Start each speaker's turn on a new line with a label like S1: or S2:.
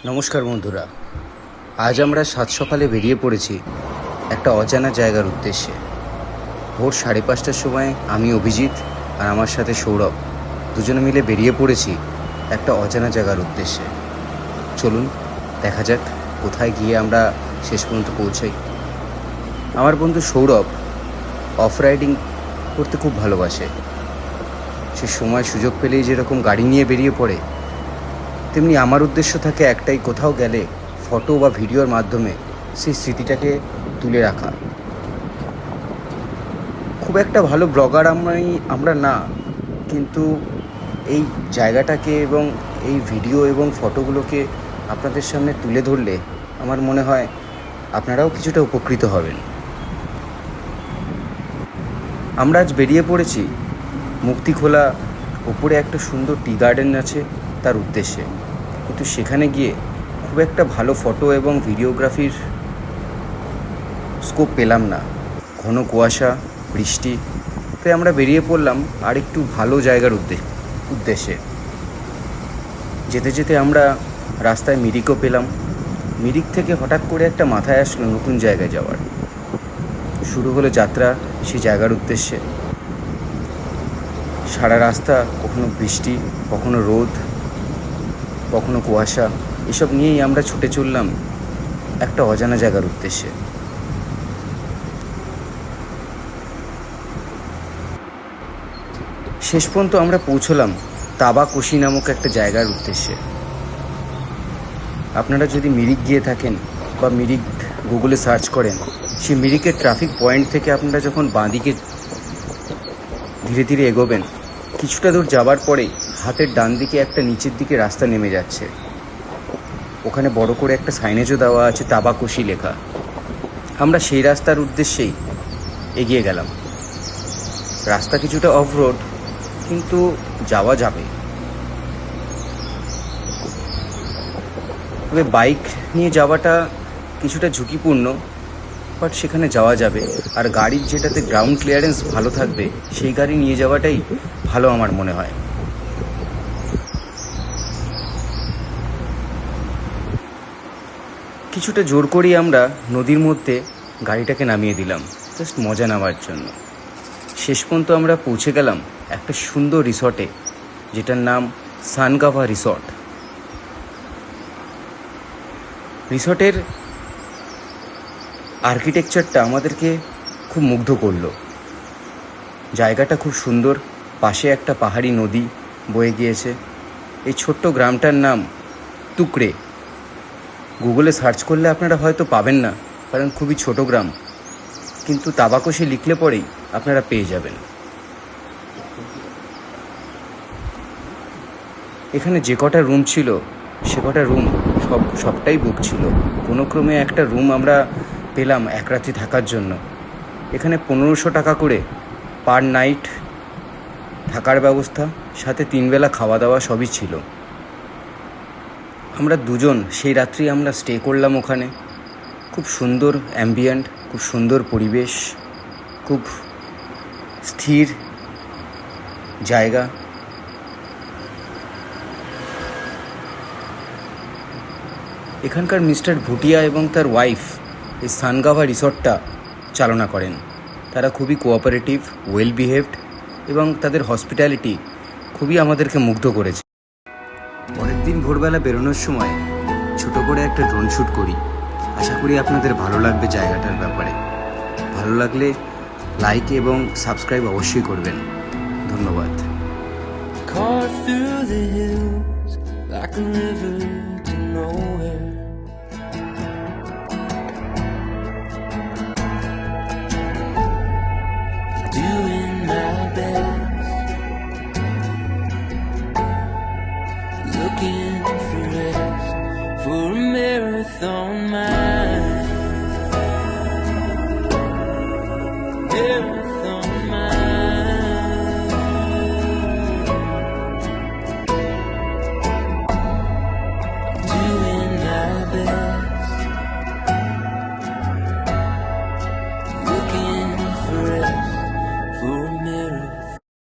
S1: নমস্কার বন্ধুরা, আজ আমরা সাত সকালে বেরিয়ে পড়েছি একটা অজানা জায়গার উদ্দেশ্যে। ভোর 5:30টার সময় আমি অভিজিৎ আর আমার সাথে সৌরভ দুজনে মিলে বেরিয়ে পড়েছি একটা অজানা জায়গার উদ্দেশ্যে। চলুন দেখা যাক কোথায় গিয়ে আমরা শেষ পর্যন্ত পৌঁছাই। আমার বন্ধু সৌরভ অফ রাইডিং করতে খুব ভালোবাসে। সে সময় সুযোগ পেলেই যেরকম গাড়ি নিয়ে বেরিয়ে পড়ে, তেমনি আমার উদ্দেশ্য থাকে একটাই, কোথাও গেলে ফটো বা ভিডিওর মাধ্যমে সেই স্মৃতিটাকে তুলে রাখা। খুব একটা ভালো ব্লগার আমরা না, কিন্তু এই জায়গাটাকে এবং এই ভিডিও এবং ফটোগুলোকে আপনাদের সামনে তুলে ধরলে আমার মনে হয় আপনারাও কিছুটা উপকৃত হবেন। আমরা আজ বেরিয়ে পড়েছি মুক্তিখোলা, ওপরে একটা সুন্দর টি গার্ডেন আছে তার উদ্দেশ্যে, কিন্তু সেখানে গিয়ে খুব একটা ভালো ফটো এবং ভিডিওগ্রাফির স্কোপ পেলাম না। ঘন কুয়াশা, বৃষ্টি, তাই আমরা বেরিয়ে পড়লাম আর একটু ভালো জায়গার উদ্দেশ্যে। যেতে যেতে আমরা রাস্তায় মিরিকও পেলাম। মিরিক থেকে হঠাৎ করে একটা মাথায় আসলো নতুন জায়গায় যাওয়ার। শুরু হলো যাত্রা সেই জায়গার উদ্দেশ্যে। সারা রাস্তা কখনো বৃষ্টি, কখনো রোদ, কখনো কুয়াশা, এসব নিয়েই আমরা ছুটে চললাম একটা অজানা জায়গার উদ্দেশ্যে। শেষ পর্যন্ত আমরা পৌঁছলাম তাবাকোশি নামক একটা জায়গার উদ্দেশ্যে। আপনারা যদি মিরিক গিয়ে থাকেন বা মিরিক গুগলে সার্চ করেন, সেই মিরিকের ট্রাফিক পয়েন্ট থেকে আপনারা যখন বাঁদিকে ধীরে ধীরে এগোবেন, কিছুটা দূর যাবার পরেই হাতের ডান দিকে একটা নিচের দিকে রাস্তা নেমে যাচ্ছে। ওখানে বড় করে একটা সাইনেজও দেওয়া আছে তাবাকোশি লেখা। আমরা সেই রাস্তার উদ্দেশ্যেই এগিয়ে গেলাম। রাস্তা কিছুটা অফ রোড, কিন্তু যাওয়া যাবে। তবে বাইক নিয়ে যাওয়াটা কিছুটা ঝুঁকিপূর্ণ, বাট সেখানে যাওয়া যাবে। আর গাড়ির যেটাতে গ্রাউন্ড ক্লিয়ারেন্স ভালো থাকবে সেই গাড়ি নিয়ে যাওয়াটাই ভালো আমার মনে হয়। কিছুটা জোর করেই আমরা নদীর মধ্যে গাড়িটাকে নামিয়ে দিলাম, জাস্ট মজা নেওয়ার জন্য। শেষ পর্যন্ত আমরা পৌঁছে গেলাম একটা সুন্দর রিসর্টে, যেটার নাম সানগাভা রিসর্ট। রিসর্টের আর্কিটেকচারটা আমাদেরকে খুব মুগ্ধ করলো। জায়গাটা খুব সুন্দর, পাশে একটা পাহাড়ি নদী বয়ে গিয়েছে। এই ছোট্ট গ্রামটার নাম তুকড়ে। গুগলে সার্চ করলে আপনারা হয়তো পাবেন না, কারণ খুবই ছোট গ্রাম, কিন্তু তাবাকোশি লিখলে পরেই আপনারা পেয়ে যাবেন। এখানে যে কটা রুম ছিল সে কটা রুম সবটাই বুক ছিল। কোনো ক্রমে একটা রুম আমরা পেলাম এক রাত্রি থাকার জন্য। এখানে 1500 টাকা করে পার নাইট থাকার ব্যবস্থা, সাথে 3 বেলা খাওয়া দাওয়া সবই ছিল। আমরা দুজন সেই রাত্রি আমরা স্টে করলাম ওখানে। খুব সুন্দর অ্যাম্বিয়েন্ট, খুব সুন্দর পরিবেশ, খুব স্থির জায়গা। এখানকার মিস্টার ভুটিয়া এবং তার ওয়াইফ এই সানগাভা রিসর্টটা চালনা করেন। তারা খুবই কোঅপারেটিভ, ওয়েল বিহেভড, এবং তাদের হসপিটালিটি খুবই আমাদেরকে মুগ্ধ করেছে। পরের দিন ভোরবেলা বেরোনোর সময় ছোট করে একটা ড্রোন শ্যুট করি। আশা করি আপনাদের ভালো লাগবে জায়গাটার ব্যাপারে। ভালো লাগলে লাইক এবং সাবস্ক্রাইব অবশ্যই করবেন। ধন্যবাদ।
S2: Carved through the hills like a river to nowhere. Doing my best, looking for rest, for a marathon. My